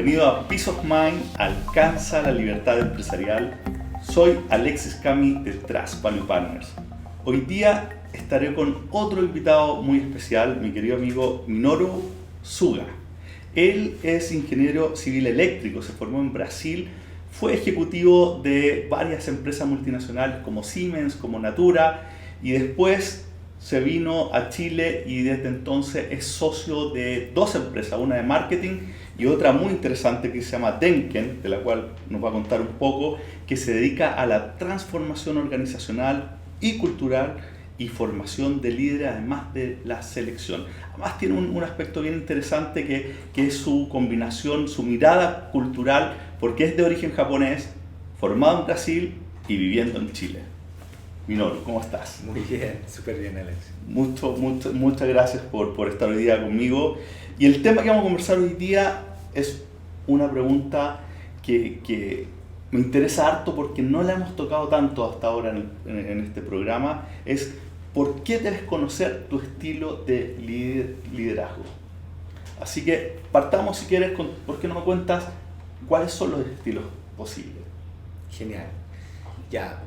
Bienvenido a Peace of Mind, alcanza la libertad empresarial. Soy Alexis Cami de Trust Value Partners. Hoy día estaré con otro invitado muy especial, mi querido amigo Minoru Suga. Él es ingeniero civil eléctrico, se formó en Brasil, fue ejecutivo de varias empresas multinacionales como Siemens, como Natura, y después se vino a Chile y desde entonces es socio de dos empresas, una de marketing y otra muy interesante que se llama Denken, de la cual nos va a contar un poco, que se dedica a la transformación organizacional y cultural y formación de líderes, además de la selección. Además tiene un aspecto bien interesante que es su combinación, su mirada cultural, porque es de origen japonés, formado en Brasil y viviendo en Chile. Minoru, ¿cómo estás? Muy bien, súper bien, Alex. Muchas gracias por estar hoy día conmigo. Y el tema que vamos a conversar hoy día es una pregunta que me interesa harto porque no la hemos tocado tanto hasta ahora en este programa. Es ¿por qué debes conocer tu estilo de liderazgo? Así que partamos, si quieres, ¿por qué no me cuentas cuáles son los estilos posibles? Genial. Ya.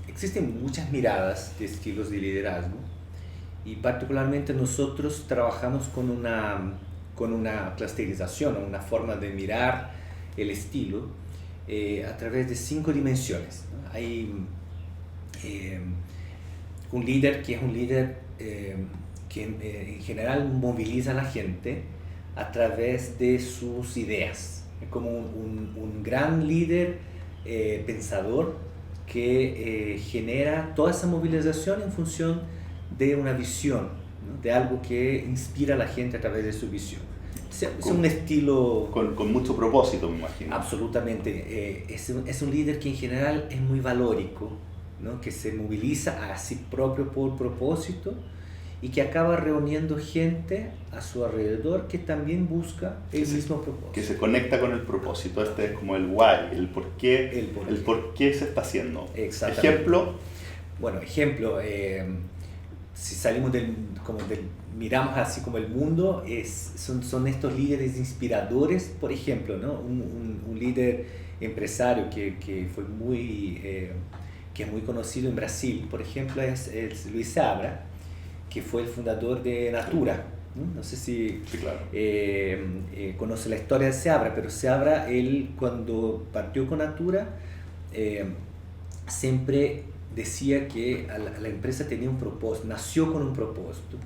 Existen muchas miradas de estilos de liderazgo y particularmente nosotros trabajamos con una clusterización, una forma de mirar el estilo a través de 5 dimensiones, ¿no? Hay un líder que es un líder que en general moviliza a la gente a través de sus ideas. Es como un gran líder pensador que genera toda esa movilización en función de una visión, ¿no? De algo que inspira a la gente a través de su visión. Es un estilo... Con mucho propósito, me imagino. Absolutamente. Es un líder que en general es muy valórico, ¿no? Que se moviliza a sí propio por propósito y que acaba reuniendo gente a su alrededor que también busca el mismo propósito. Que se conecta con el propósito. Este es como el why, el por qué se está haciendo. Exactamente. ¿Ejemplo? Bueno, ejemplo, si salimos miramos así como el mundo, son estos líderes inspiradores, por ejemplo, ¿no? Un líder empresario que es muy conocido en Brasil, por ejemplo, es Luis Seabra, que fue el fundador de Natura. No sé si claro. conoce la historia de Seabra, pero Seabra, él cuando partió con Natura, siempre decía que la empresa tenía un propósito, nació con un propósito,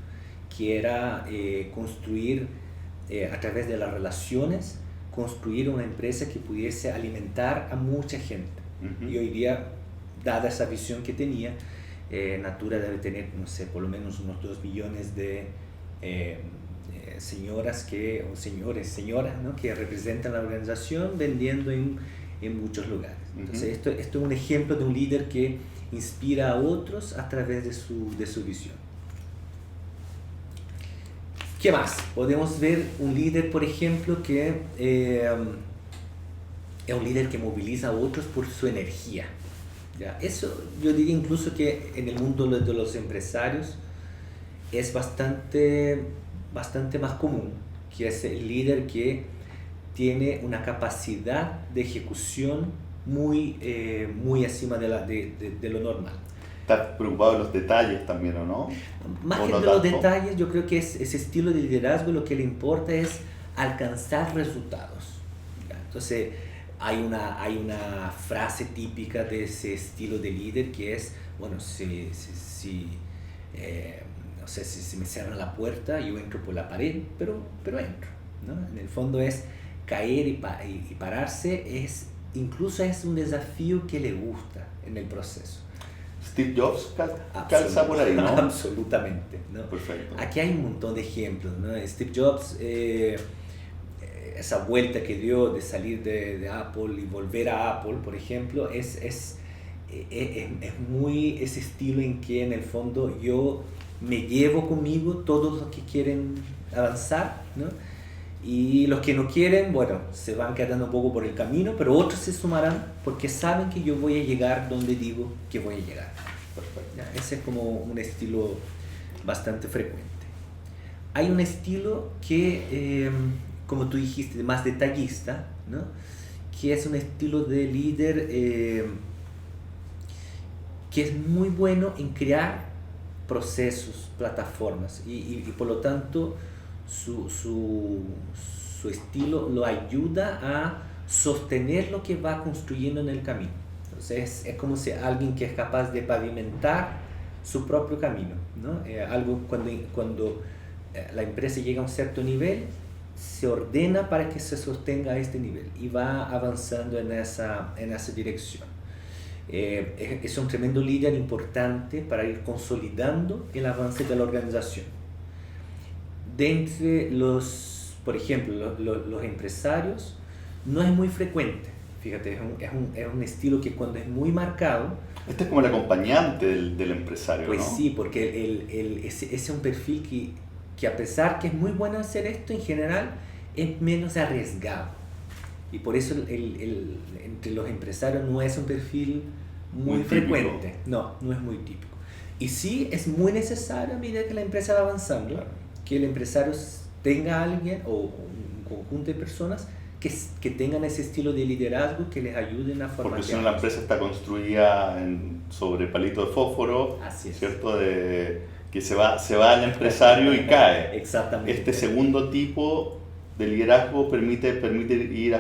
que era construir, a través de las relaciones, construir una empresa que pudiese alimentar a mucha gente. Uh-huh. Y hoy día, dada esa visión que tenía, Natura debe tener, no sé, por lo menos unos 2 millones de señoras señoras, ¿no? Que representan la organización vendiendo en muchos lugares. Entonces, esto es un ejemplo de un líder que inspira a otros a través de su visión. ¿Qué más? Podemos ver un líder, por ejemplo, que es un líder que moviliza a otros por su energía. ¿Ya? Eso yo diría incluso que en el mundo de los empresarios es bastante más común, que es el líder que tiene una capacidad de ejecución muy encima de lo normal. ¿Estás preocupado de los detalles también o no? Más que de los detalles, yo creo que ese estilo de liderazgo lo que le importa es alcanzar resultados. ¿Ya? Entonces, hay una frase típica de ese estilo de líder que es, bueno, si me cierran la puerta, yo entro por la pared, pero entro, ¿no? En el fondo es caer y pararse, incluso es un desafío que le gusta en el proceso. Steve Jobs calza por ahí, ¿no? Absolutamente, ¿no? Perfecto. Aquí hay un montón de ejemplos, ¿no? Steve Jobs, esa vuelta que dio de salir de Apple y volver a Apple, por ejemplo, es muy ese estilo en que en el fondo yo me llevo conmigo todos los que quieren avanzar, ¿no? Y los que no quieren, bueno, se van quedando un poco por el camino, pero otros se sumarán porque saben que yo voy a llegar donde digo que voy a llegar. ¿Ya? Ese es como un estilo bastante frecuente. Hay un estilo que como tú dijiste, más detallista, ¿no? Que es un estilo de líder que es muy bueno en crear procesos, plataformas, y por lo tanto su estilo lo ayuda a sostener lo que va construyendo en el camino. Entonces es como si alguien que es capaz de pavimentar su propio camino, ¿no? Algo cuando la empresa llega a un cierto nivel, se ordena para que se sostenga a este nivel y va avanzando en esa dirección. Es un tremendo líder importante para ir consolidando el avance de la organización. De entre por ejemplo, los empresarios, no es muy frecuente. Fíjate, es un estilo que cuando es muy marcado... Este es como el acompañante del empresario, pues, ¿no? Sí, porque ese es un perfil que a pesar que es muy bueno hacer esto, en general es menos arriesgado. Y por eso entre los empresarios no es un perfil muy frecuente. No es muy típico. Y sí es muy necesario a medida que la empresa va avanzando, claro, que el empresario tenga a alguien o un conjunto de personas que tengan ese estilo de liderazgo que les ayuden a formar. Porque si no, la empresa está construida sobre palitos de fósforo, ¿cierto? Que se va al empresario y cae. Exactamente. Este segundo tipo de liderazgo permite ir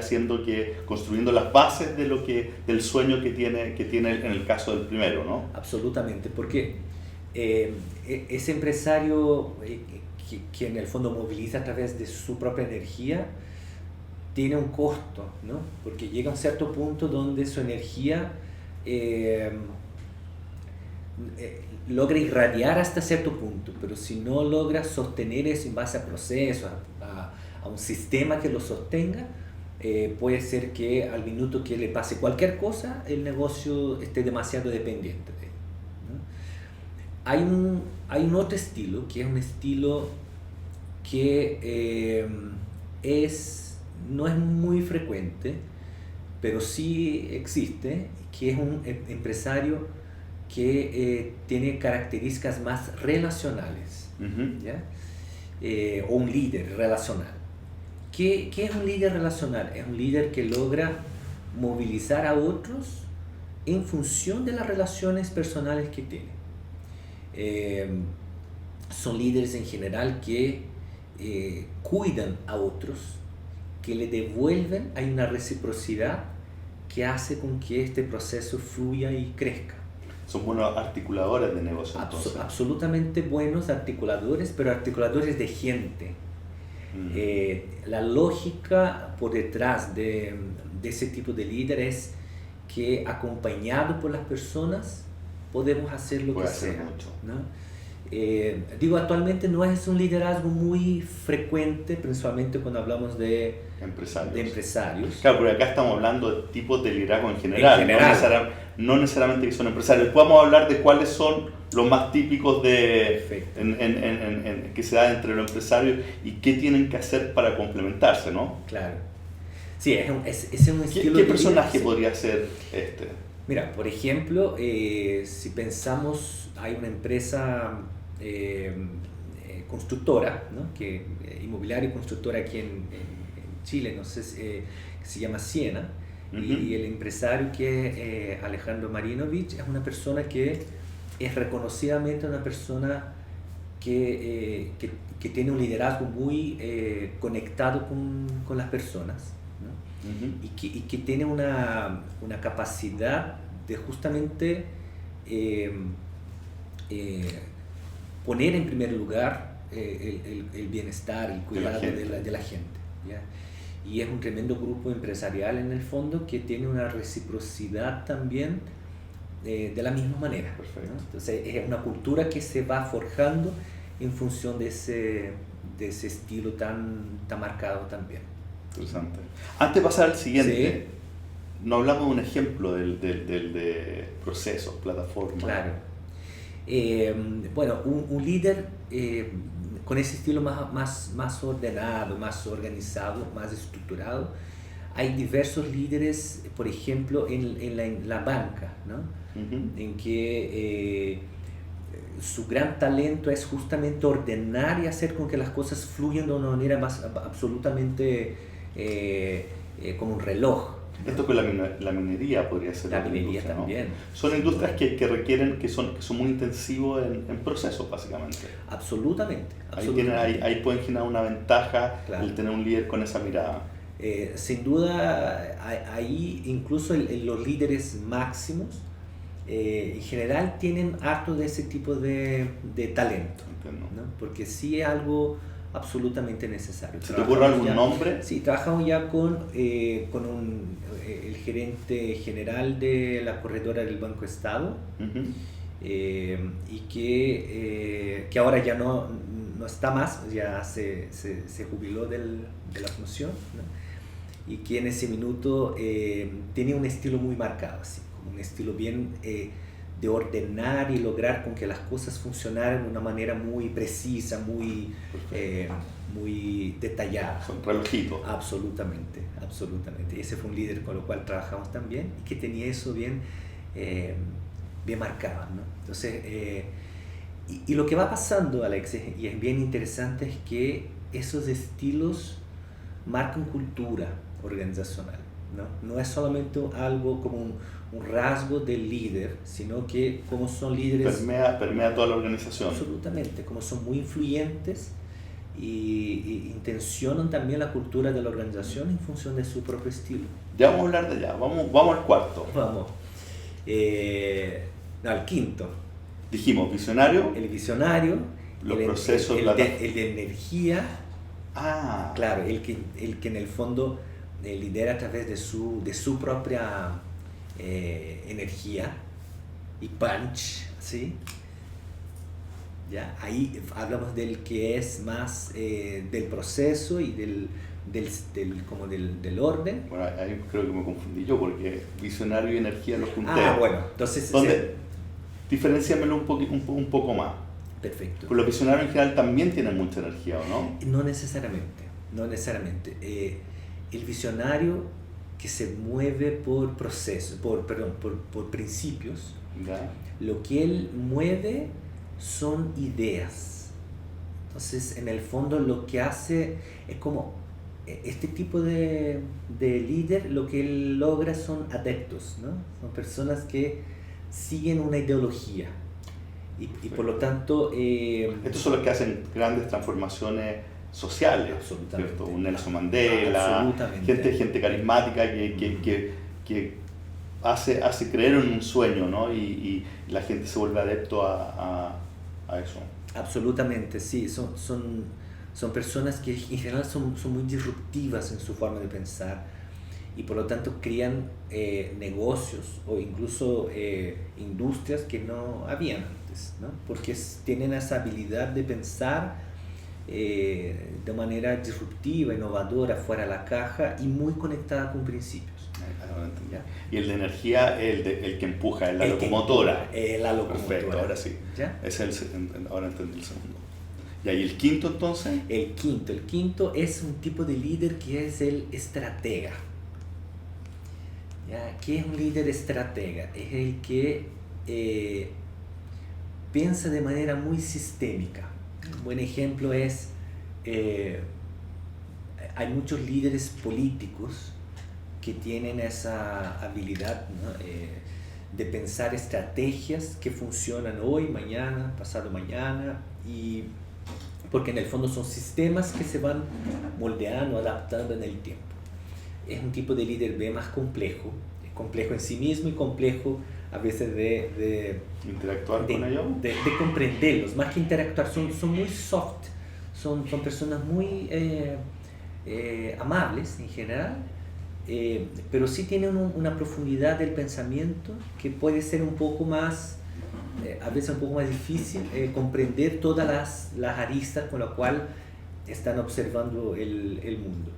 construyendo las bases del sueño que tiene en el caso del primero, ¿no? Absolutamente, porque ese empresario que en el fondo moviliza a través de su propia energía tiene un costo, ¿no? Porque llega a un cierto punto donde su energía logra irradiar hasta cierto punto, pero si no logra sostener eso en base a procesos, a un sistema que lo sostenga, puede ser que al minuto que le pase cualquier cosa, el negocio esté demasiado dependiente de él, ¿no? Hay un otro estilo, que es un estilo que no es muy frecuente, pero sí existe, que es un empresario que tiene características más relacionales, ¿ya? O un líder relacional. ¿Qué es un líder relacional? Es un líder que logra movilizar a otros en función de las relaciones personales que tiene. Son líderes en general que cuidan a otros, que le devuelven. Hay una reciprocidad que hace con que este proceso fluya y crezca. Son buenos articuladores de negocio, entonces. Absolutamente buenos articuladores, pero articuladores de gente. La lógica por detrás de ese tipo de líder es que, acompañado por las personas, podemos hacer lo que sea, ¿no? Digo, actualmente no es un liderazgo muy frecuente, principalmente cuando hablamos de empresarios. Claro, pero acá estamos hablando de tipos de liderazgo en general. No necesariamente que son empresarios. Podemos hablar de cuáles son los más típicos que se da entre los empresarios y qué tienen que hacer para complementarse, ¿no? Claro. Sí, es un estilo. ¿Qué personaje podría ser este? Mira, por ejemplo, si pensamos, hay una empresa constructora, ¿no? Inmobiliaria y constructora aquí en Chile, no sé, que se llama Siena, y el empresario, que es Alejandro Marinovich, es una persona que es reconocidamente una persona que tiene un liderazgo muy conectado con las personas, ¿no? Y que tiene una capacidad de justamente poner en primer lugar el bienestar, el cuidado de la gente, ¿ya? Y es un tremendo grupo empresarial en el fondo que tiene una reciprocidad también de la misma manera, ¿no? Entonces es una cultura que se va forjando en función de ese estilo tan marcado también. Interesante. Antes de pasar al siguiente, no hablamos de un ejemplo de procesos, plataformas. Claro. Bueno, un líder con ese estilo más ordenado, más organizado, más estructurado. Hay diversos líderes, por ejemplo, en la banca, ¿no? En que su gran talento es justamente ordenar y hacer con que las cosas fluyan de una manera más absolutamente como un reloj. Esto con la minería podría ser La otra minería industria, ¿no? también. Son industrias que requieren, que son muy intensivos en procesos, básicamente. Absolutamente. Ahí pueden generar una ventaja, Claro. el tener un líder con esa mirada. Sin duda, ahí incluso los líderes máximos en general tienen harto de ese tipo de talento, Entiendo. ¿no? Porque sí es algo absolutamente necesario. ¿Se te ocurre algún Ya- nombre? Sí, trabajamos ya con el gerente general de la corredora del Banco Estado, Ujú. y que ahora ya no está más, ya se jubiló de la función, ¿no? Y que en ese minuto tiene un estilo muy marcado, así, como un estilo bien de ordenar y lograr con que las cosas funcionaran de una manera muy precisa, muy detallada. Son relojitos. Absolutamente, absolutamente. Y ese fue un líder con el cual trabajamos también y que tenía eso bien marcado, ¿no? Entonces, y lo que va pasando, Alex, y es bien interesante, es que esos estilos marcan cultura organizacional, ¿no? No es solamente algo como un rasgo del líder, sino que como son líderes... Permea toda la organización. Absolutamente, como son muy influyentes y intencionan también la cultura de la organización en función de su propio estilo. Ya vamos a hablar de allá, vamos al cuarto. Vamos. Al quinto, Dijimos, visionario, el visionario, los procesos, el de energía, Ah, claro, el que en el fondo lidera a través de su propia energía y punch, ¿sí? ¿Ya? Ahí hablamos del que es más del proceso y del orden. bueno, ahí creo que me confundí yo porque visionario y energía los junté. Bueno, entonces... Diferenciamelo un poco más. Perfecto. Pues los visionarios en general también tienen mucha energía, ¿o no? No necesariamente, no necesariamente. El visionario que se mueve por procesos, por principios, ¿Ya? lo que él mueve son ideas. Entonces, en el fondo lo que hace es como este tipo de líder, lo que él logra son adeptos, ¿no? Son personas que siguen una ideología y por lo tanto... Estos son los que hacen grandes transformaciones sociales, Absolutamente. ¿cierto? Un Nelson Mandela, Absolutamente. gente carismática que hace creer en un sueño, ¿no? Y la gente se vuelve adepto a eso. Absolutamente, sí. Son personas que en general son muy disruptivas en su forma de pensar y por lo tanto crean negocios o incluso industrias que no habían antes, ¿no? Porque tienen esa habilidad de pensar de manera disruptiva, innovadora, fuera de la caja y muy conectada con principios. ¿Ya? Y el de energía, el que empuja, es la El que locomotora. empuja, la locomotora. Perfecto, ahora sí. ¿Ya? Ahora entendí el segundo. ¿Y ahí el quinto entonces? El quinto es un tipo de líder que es el estratega. ¿Ya? ¿Qué es un líder estratega? Es el que piensa de manera muy sistémica. Un buen ejemplo es, hay muchos líderes políticos que tienen esa habilidad, ¿no? De pensar estrategias que funcionan hoy, mañana, pasado mañana, y porque en el fondo son sistemas que se van moldeando, adaptando en el tiempo. Es un tipo de líder B más complejo, es complejo en sí mismo y complejo a veces de interactuar con ellos. De comprenderlos, más que interactuar, son muy soft, son personas muy amables en general, pero sí tienen una profundidad del pensamiento que puede ser un poco más, a veces un poco más difícil comprender todas las aristas con las cuales están observando el mundo.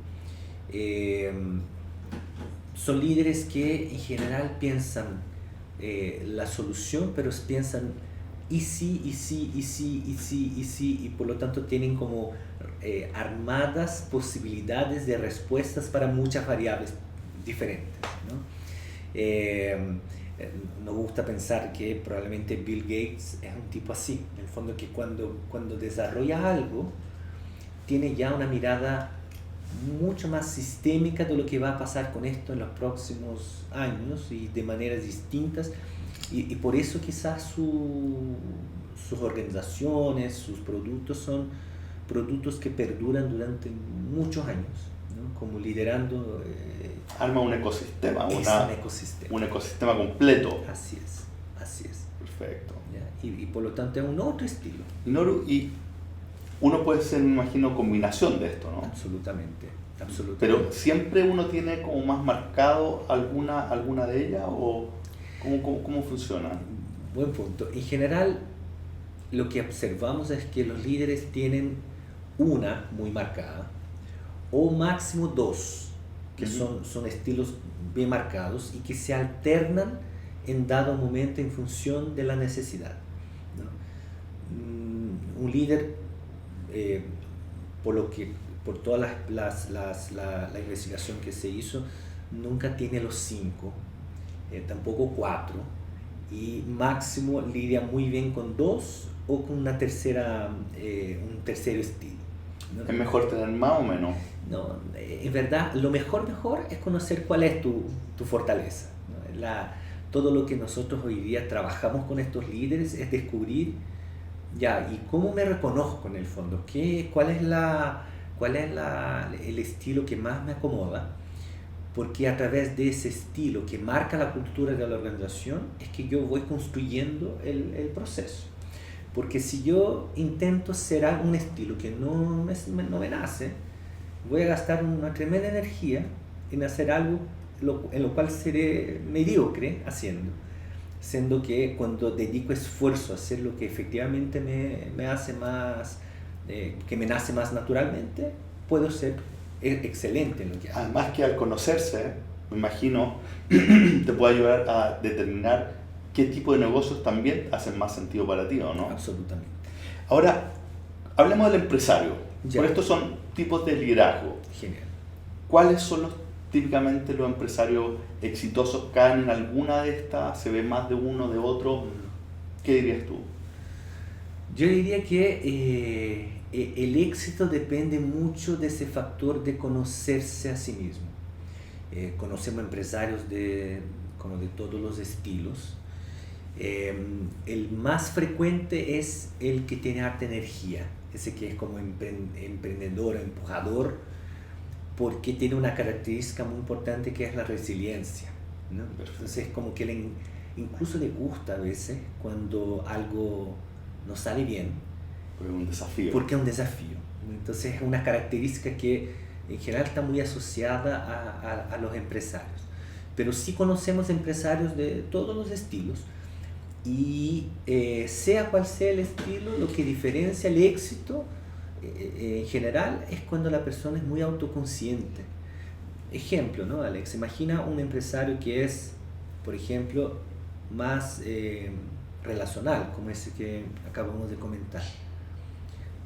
Son líderes que en general piensan la solución, pero piensan y sí, y por lo tanto tienen como armadas posibilidades de respuestas para muchas variables diferentes, ¿no? Nos gusta pensar que probablemente Bill Gates es un tipo así, en el fondo que cuando desarrolla algo, tiene ya una mirada mucho más sistémica de lo que va a pasar con esto en los próximos años y de maneras distintas, y por eso quizás sus organizaciones, sus productos son productos que perduran durante muchos años, ¿no? Como liderando... Arma un ecosistema, un ecosistema completo. Así es, así es. Perfecto. ¿Ya? Y por lo tanto es un otro estilo. Noru, y uno puede ser, me imagino, combinación de esto, ¿no? Absolutamente, absolutamente. Pero siempre uno tiene como más marcado alguna de ellas, o cómo funciona. Buen punto. En general, lo que observamos es que los líderes tienen una muy marcada, o máximo dos, que son estilos bien marcados y que se alternan en dado momento en función de la necesidad, ¿no? Un líder, por toda la investigación que se hizo, nunca tiene los 5, tampoco 4, y máximo lidia muy bien con 2 o con un tercero estilo, ¿no? ¿Es mejor tener más o menos? No, en verdad, lo mejor es conocer cuál es tu fortaleza, ¿no? Todo lo que nosotros hoy día trabajamos con estos líderes es descubrir, ya, ¿y cómo me reconozco en el fondo? ¿Cuál es el estilo que más me acomoda? Porque a través de ese estilo que marca la cultura de la organización es que yo voy construyendo el proceso. Porque si yo intento ser un estilo que no me nace, voy a gastar una tremenda energía en hacer algo en lo cual seré mediocre haciendo. Siendo que cuando dedico esfuerzo a hacer lo que efectivamente me hace más, que me nace más naturalmente, puedo ser excelente en lo que hago. Además que al conocerse, me imagino, te puede ayudar a determinar qué tipo de negocios también hacen más sentido para ti, ¿o no? Absolutamente. Ahora, hablemos del empresario. Ya. Por estos son tipos de liderazgo. Genial. ¿Cuáles son típicamente los empresarios exitosos? ¿Caen en alguna de estas? ¿Se ve más de uno, de otro? ¿Qué dirías tú? Yo diría que el éxito depende mucho de ese factor de conocerse a sí mismo. Conocemos empresarios como de todos los estilos. El más frecuente es el que tiene harta energía, ese que es como emprendedor, empujador, porque tiene una característica muy importante que es la resiliencia, ¿no? Entonces como que incluso le gusta a veces cuando algo no sale bien. Porque es un desafío. Porque es un desafío. Entonces es una característica que en general está muy asociada a los empresarios. Pero sí conocemos empresarios de todos los estilos, y sea cual sea el estilo, lo que diferencia el éxito en general es cuando la persona es muy autoconsciente. Ejemplo, ¿no, Alex? Imagina un empresario que es, por ejemplo, más relacional, como ese que acabamos de comentar.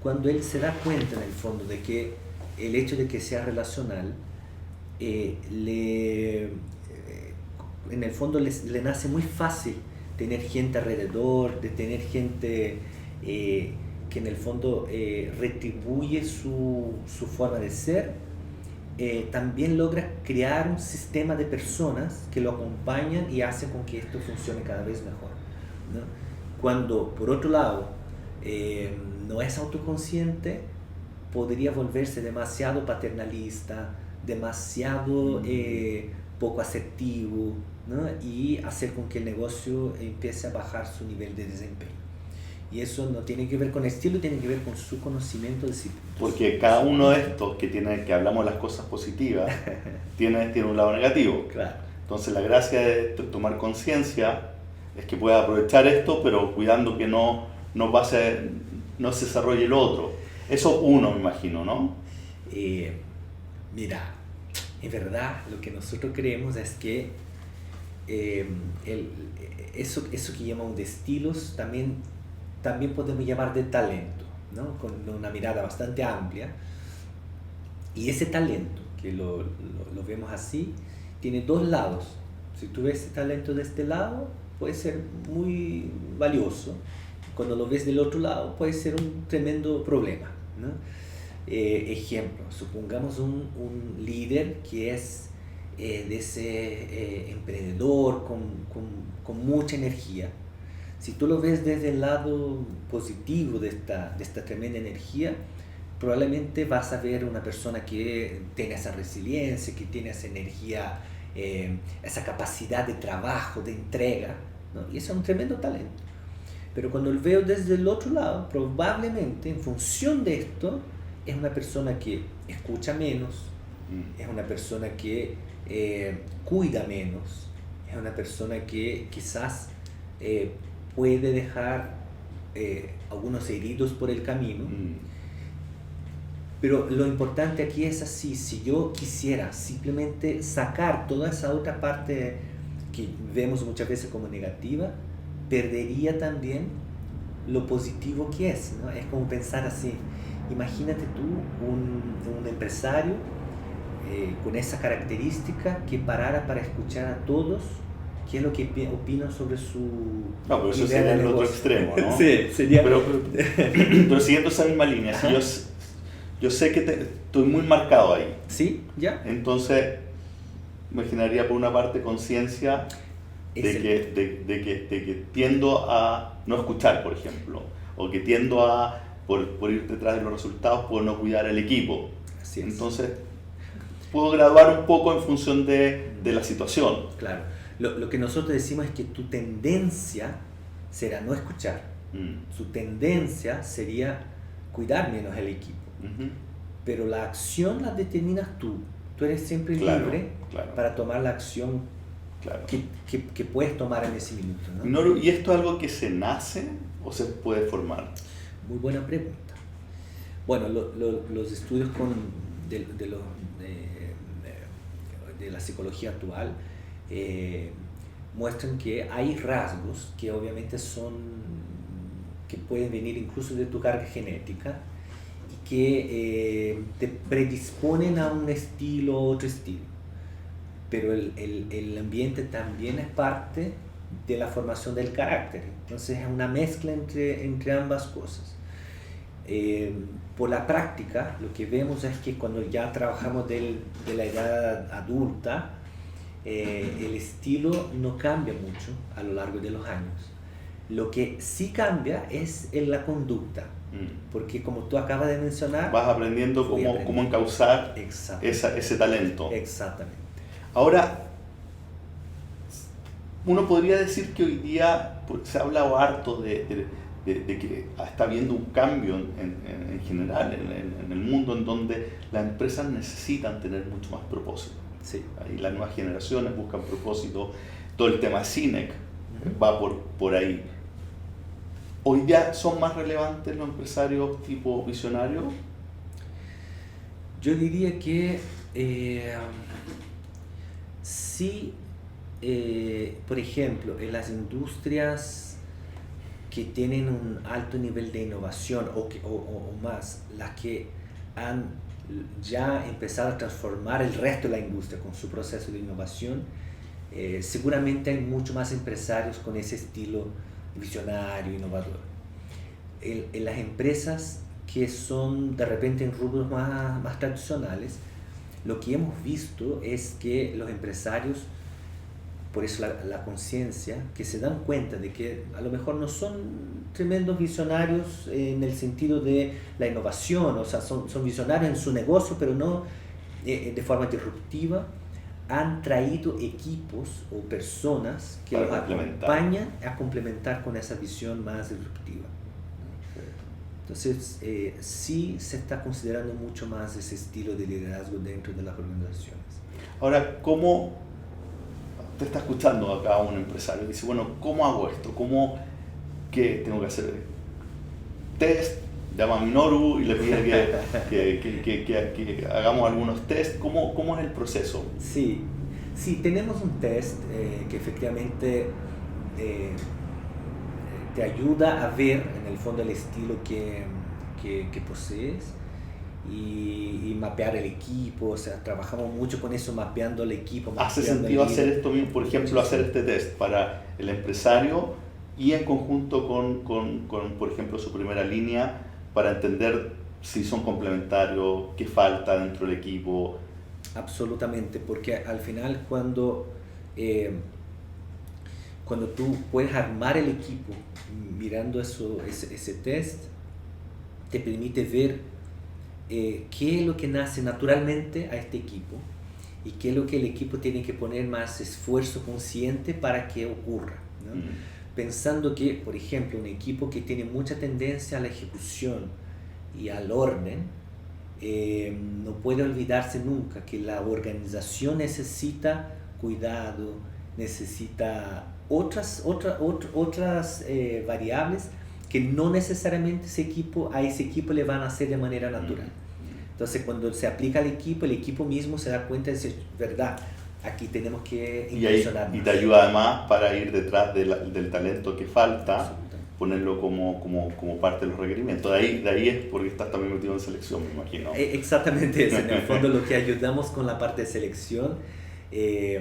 Cuando él se da cuenta en el fondo de que el hecho de que sea relacional en el fondo le nace muy fácil tener gente alrededor, de tener gente que en el fondo retribuye su forma de ser, también logra crear un sistema de personas que lo acompañan y hacen con que esto funcione cada vez mejor, ¿no? Cuando, por otro lado, no es autoconsciente, podría volverse demasiado paternalista, demasiado poco asertivo, ¿no? Y hacer con que el negocio empiece a bajar su nivel de desempeño. Y eso no tiene que ver con estilo, tiene que ver con su conocimiento de sí. Porque cada uno de estos que hablamos de las cosas positivas tiene un lado negativo. Claro. Entonces la gracia de tomar conciencia es que pueda aprovechar esto, pero cuidando que no se desarrolle el otro. Eso uno, me imagino, ¿no? Mira, en verdad lo que nosotros creemos es que eso que llamamos de estilos también podemos llamar de talento, ¿no? Con una mirada bastante amplia. Y ese talento, que lo vemos así, tiene dos lados. Si tú ves ese talento de este lado, puede ser muy valioso. Cuando lo ves del otro lado, puede ser un tremendo problema, ¿no? Ejemplo, supongamos un líder que es de ese emprendedor con mucha energía. Si tú lo ves desde el lado positivo de esta tremenda energía, probablemente vas a ver una persona que tiene esa resiliencia, que tiene esa energía, esa capacidad de trabajo, de entrega, ¿no? Y eso es un tremendo talento. Pero cuando lo veo desde el otro lado, probablemente en función de esto, es una persona que escucha menos, es una persona que cuida menos, es una persona que quizás puede dejar algunos heridos por el camino. Pero lo importante aquí es así: si yo quisiera simplemente sacar toda esa otra parte que vemos muchas veces como negativa, perdería también lo positivo que es, ¿no? Es como pensar así: imagínate tú un empresario con esa característica que parara para escuchar a todos qué es lo que opinan sobre su... No, pero eso sería el otro extremo, ¿no? Sí, sería... Pero siguiendo esa misma línea, si yo sé que estoy muy marcado ahí. Sí, ya. Entonces, imaginaría por una parte conciencia de que tiendo a no escuchar, por ejemplo, o que tiendo a, por ir detrás de los resultados, por no cuidar el equipo. Así es. Entonces, puedo graduar un poco en función de la situación. Claro. Lo que nosotros decimos es que tu tendencia será no escuchar. Su tendencia sería cuidar menos el equipo. Pero la acción la determinas tú. Tú eres siempre libre para tomar la acción que puedes tomar en ese minuto, ¿no? ¿Y esto es algo que se nace o se puede formar? Muy buena pregunta. Bueno, los estudios de la psicología actual muestran que hay rasgos que obviamente que pueden venir incluso de tu carga genética y que te predisponen a un estilo o otro estilo. Pero el ambiente también es parte de la formación del carácter. Entonces es una mezcla entre ambas cosas. Por la práctica, lo que vemos es que cuando ya trabajamos de la edad adulta, el estilo no cambia mucho a lo largo de los años. Lo que sí cambia es en la conducta, porque como tú acabas de mencionar, vas aprendiendo cómo encauzar ese talento. Exactamente. Ahora, uno podría decir que hoy día se ha hablado harto de que está habiendo un cambio en general en el mundo, en donde las empresas necesitan tener mucho más propósito. Sí. Y las nuevas generaciones buscan propósito. Todo el tema CINEC va por ahí. ¿Hoy día son más relevantes los empresarios tipo visionarios? Yo diría que sí, por ejemplo, en las industrias que tienen un alto nivel de innovación o más, las que han ya empezado a transformar el resto de la industria con su proceso de innovación, seguramente hay mucho más empresarios con ese estilo visionario, innovador. En las empresas que son de repente en rubros más tradicionales, lo que hemos visto es que los empresarios, por eso la conciencia, que se dan cuenta de que a lo mejor no son tremendos visionarios en el sentido de la innovación, o sea, son visionarios en su negocio, pero no de forma disruptiva, han traído equipos o personas que los acompañan a complementar con esa visión más disruptiva. Entonces, sí se está considerando mucho más ese estilo de liderazgo dentro de las organizaciones. Ahora, ¿cómo te está escuchando acá un empresario? Dice, bueno, ¿cómo hago esto? ¿Qué tengo que hacer? Test, llama a Minoru y le pide que hagamos algunos test. ¿Cómo es el proceso? Sí, tenemos un test que efectivamente te ayuda a ver en el fondo el estilo que posees y mapear el equipo, o sea, trabajamos mucho con eso, mapeando el equipo. ¿Hace mapeando sentido el hacer líder. esto mismo, por ejemplo, hacer este test para el empresario y en conjunto con, por ejemplo, su primera línea para entender si son complementarios, qué falta dentro del equipo? Absolutamente, porque al final cuando tú puedes armar el equipo mirando ese test, te permite ver qué es lo que nace naturalmente a este equipo y qué es lo que el equipo tiene que poner más esfuerzo consciente para que ocurra, ¿no? Pensando que, por ejemplo, un equipo que tiene mucha tendencia a la ejecución y al orden, no puede olvidarse nunca que la organización necesita cuidado, necesita otras variables que no necesariamente a ese equipo le van a hacer de manera natural. Entonces, cuando se aplica al equipo, el equipo mismo se da cuenta de decir, verdad, aquí tenemos que incursionar Y más. te ayuda además para ir detrás del talento que falta, ponerlo como parte de los requerimientos. De ahí es porque estás también metido en selección, me imagino. Exactamente eso. En el fondo lo que ayudamos con la parte de selección es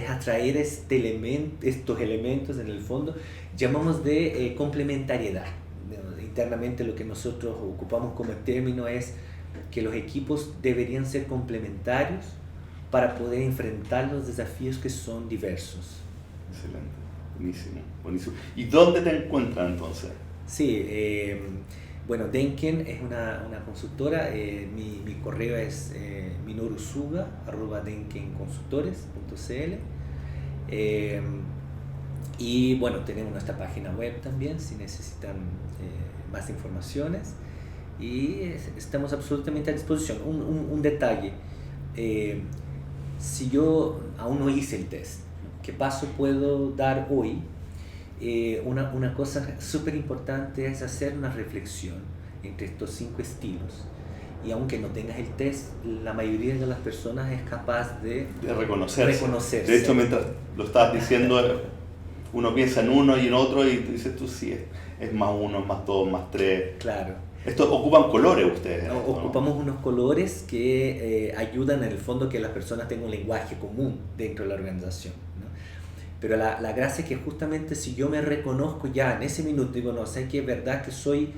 atraer estos elementos, en el fondo, llamamos de complementariedad. Internamente lo que nosotros ocupamos como término es que los equipos deberían ser complementarios para poder enfrentar los desafíos que son diversos. Excelente, buenísimo, buenísimo. ¿Y dónde te encuentran entonces? Sí, bueno, Denken es una consultora, mi correo es minorusuga@denkenconsultores.cl, y bueno, tenemos nuestra página web también si necesitan más informaciones, y estamos absolutamente a disposición. Un detalle, si yo aún no hice el test, ¿qué paso puedo dar hoy? Una cosa súper importante es hacer una reflexión entre estos 5 estilos, y aunque no tengas el test, la mayoría de las personas es capaz de reconocerse. De hecho, mientras lo estabas diciendo, uno piensa en uno y en otro y tú dices, tú sí, es más 1, más 2, más 3. Claro. Esto ocupan colores ustedes. Ocupamos unos colores que ayudan en el fondo que las personas tengan un lenguaje común dentro de la organización, ¿no? Pero la gracia es que justamente si yo me reconozco ya en ese minuto, digo, no, sé que es verdad que soy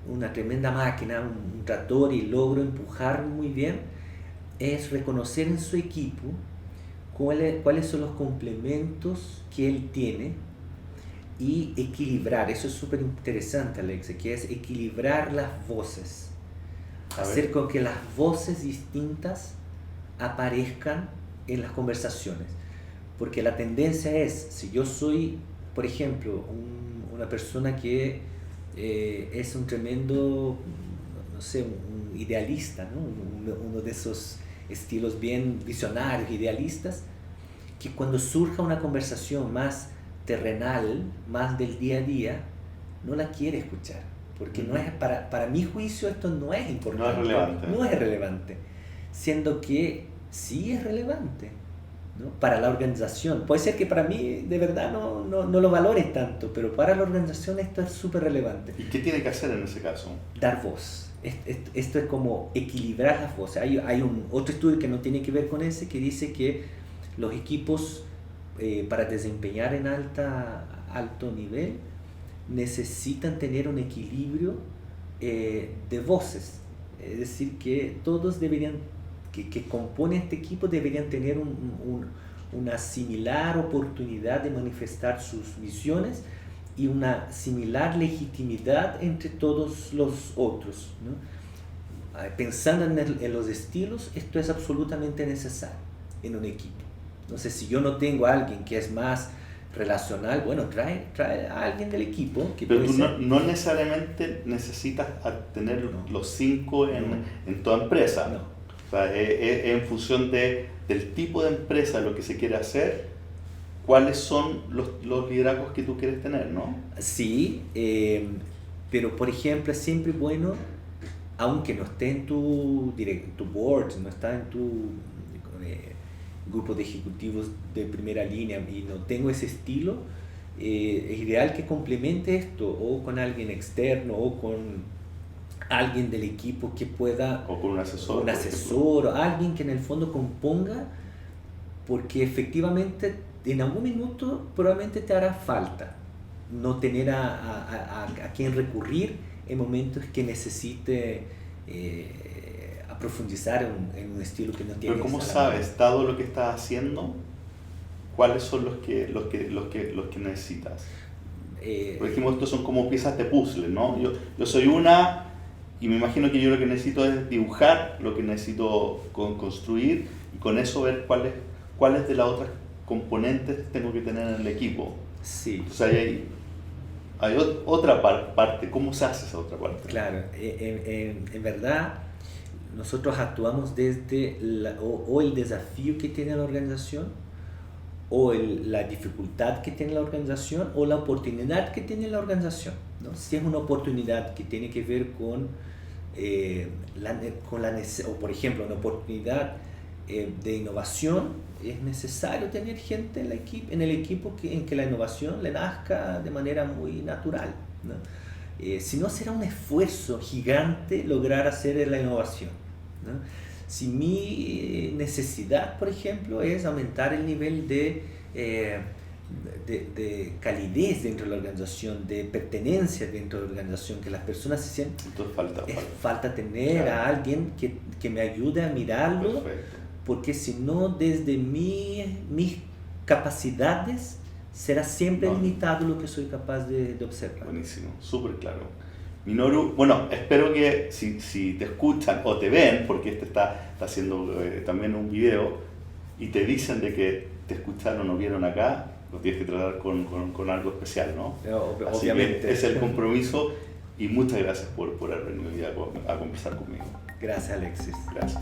una tremenda máquina, un tractor y logro empujar muy bien, es reconocer en su equipo cuáles son los complementos que él tiene y equilibrar. Eso es súper interesante, Alex, que es equilibrar las voces, hacer con que las voces distintas aparezcan en las conversaciones. Porque la tendencia es, si yo soy, por ejemplo, una persona que es un tremendo, no sé, un idealista, ¿no? Uno de esos estilos bien visionarios, idealistas, que cuando surja una conversación más terrenal, más del día a día, no la quiere escuchar. Porque no es, para mi juicio esto no es importante. No es relevante. No es relevante. Siendo que sí es relevante, ¿no? Para la organización. Puede ser que para mí de verdad no lo valores tanto, pero para la organización esto es súper relevante. ¿Y qué tiene que hacer en ese caso? Dar voz. Esto es como equilibrar las voces. Hay otro estudio que no tiene que ver con ese, que dice que los equipos para desempeñar en alto nivel necesitan tener un equilibrio de voces. Es decir, que todos que componen este equipo deberían tener una similar oportunidad de manifestar sus visiones y una similar legitimidad entre todos los otros, ¿no? Pensando en los estilos, esto es absolutamente necesario en un equipo. Entonces, si yo no tengo a alguien que es más relacional, bueno, trae a alguien del equipo. Pero tú no necesariamente necesitas tener los 5 en tu empresa. No. O sea, es en función del tipo de empresa, lo que se quiere hacer, cuáles son los liderazgos que tú quieres tener, ¿no? Sí, pero por ejemplo es siempre bueno, aunque no esté en tu board, no está en tu grupo de ejecutivos de primera línea y no tengo ese estilo, es ideal que complemente esto o con alguien externo o con alguien del equipo que pueda, O con un asesor. un por ejemplo. asesor, o alguien que en el fondo componga, porque efectivamente en algún minuto probablemente te hará falta no tener a quien recurrir en momentos que necesite a profundizar en un estilo que no tiene. Pero ¿cómo sabes, dado lo que estás haciendo, cuáles son los que necesitas? Por ejemplo, estos son como piezas de puzzle, ¿no? Yo soy una, y me imagino que yo lo que necesito es dibujar, lo que necesito construir, y con eso ver cuáles de las otras componentes tengo que tener en el equipo. Sí. Entonces hay otra parte. ¿Cómo se hace esa otra parte? Claro, en verdad nosotros actuamos desde o el desafío que tiene la organización, o la dificultad que tiene la organización, o la oportunidad que tiene la organización, ¿no? Si es una oportunidad que tiene que ver con o por ejemplo una oportunidad de innovación, es necesario tener gente en el equipo en que la innovación le nazca de manera muy natural, ¿no? Si no, será un esfuerzo gigante lograr hacer la innovación, ¿no? Si mi necesidad, por ejemplo, es aumentar el nivel de calidez dentro de la organización, de pertenencia dentro de la organización, que las personas se sientan... Entonces falta tener a alguien que me ayude a mirarlo. Perfecto. Porque si no, desde mis capacidades será siempre limitado lo que soy capaz de observar. Buenísimo, súper claro. Minoru, bueno, espero que si te escuchan o te ven, porque está haciendo también un video, y te dicen de que te escucharon o vieron acá, lo tienes que tratar con algo especial, ¿no? Así Obviamente. que ese es el compromiso, y muchas gracias por haber venido a conversar conmigo. Gracias, Alexis. Gracias.